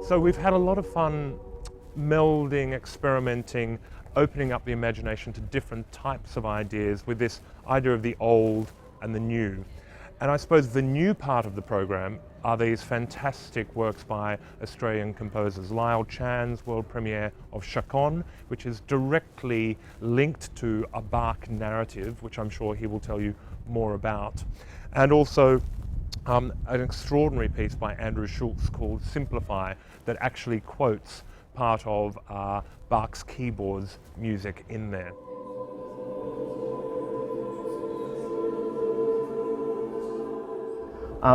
So we've had a lot of fun melding, experimenting, opening up the imagination to different types of ideas with this idea of the old and the new. And I suppose the new part of the program are these fantastic works by Australian composers. Lyle Chan's world premiere of Chaconne, which is directly linked to a Bach narrative, which I'm sure he will tell you more about. And also an extraordinary piece by Andrew Schultz called Simplify that actually quotes part of Bach's keyboards music in there.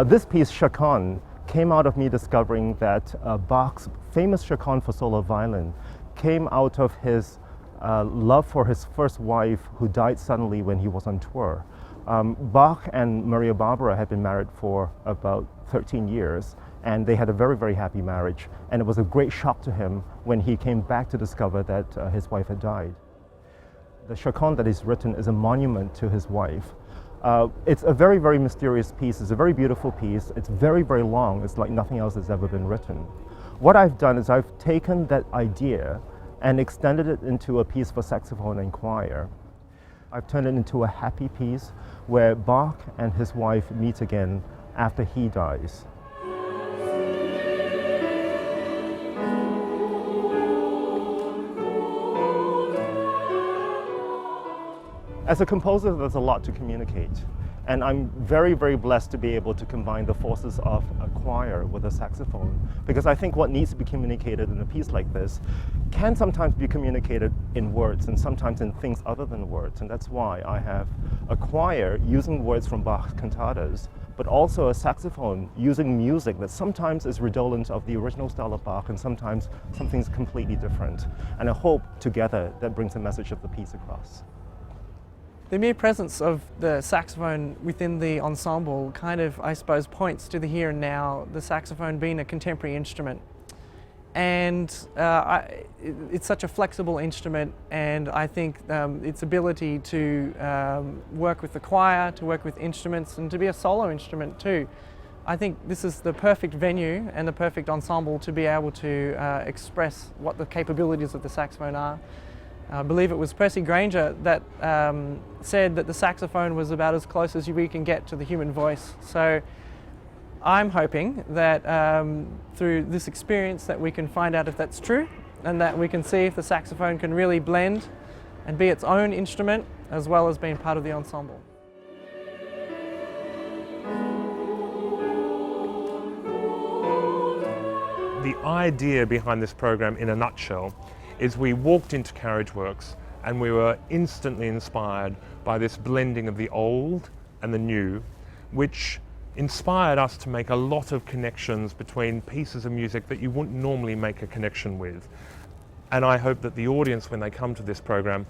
This piece, Chaconne, came out of me discovering that Bach's famous Chaconne for solo violin came out of his love for his first wife, who died suddenly when he was on tour. Bach and Maria Barbara had been married for about 13 years, and they had a very, very happy marriage. And it was a great shock to him when he came back to discover that his wife had died. The Chaconne that he's written is a monument to his wife. It's a very, very mysterious piece. It's a very beautiful piece. It's very, very long. It's like nothing else that's ever been written. What I've done is I've taken that idea and extended it into a piece for saxophone and choir. I've turned it into a happy piece where Bach and his wife meet again after he dies. As a composer, there's a lot to communicate, and I'm very, very blessed to be able to combine the forces of a choir with a saxophone, because I think what needs to be communicated in a piece like this can sometimes be communicated in words and sometimes in things other than words, and that's why I have a choir using words from Bach's cantatas, but also a saxophone using music that sometimes is redolent of the original style of Bach and sometimes something's completely different. And I hope together that brings the message of the piece across. The mere presence of the saxophone within the ensemble kind of, I suppose, points to the here and now, the saxophone being a contemporary instrument. And it's such a flexible instrument, and I think its ability to work with the choir, to work with instruments, and to be a solo instrument too. I think this is the perfect venue and the perfect ensemble to be able to express what the capabilities of the saxophone are. I believe it was Percy Granger that said that the saxophone was about as close as we can get to the human voice. So I'm hoping that through this experience that we can find out if that's true, and that we can see if the saxophone can really blend and be its own instrument as well as being part of the ensemble. The idea behind this program, in a nutshell, is we walked into Carriage Works and we were instantly inspired by this blending of the old and the new, which inspired us to make a lot of connections between pieces of music that you wouldn't normally make a connection with. And I hope that the audience, when they come to this program,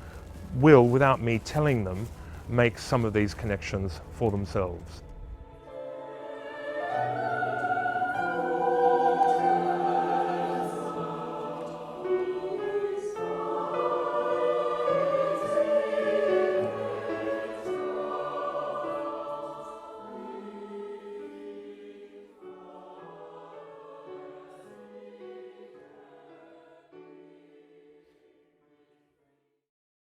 will, without me telling them, make some of these connections for themselves.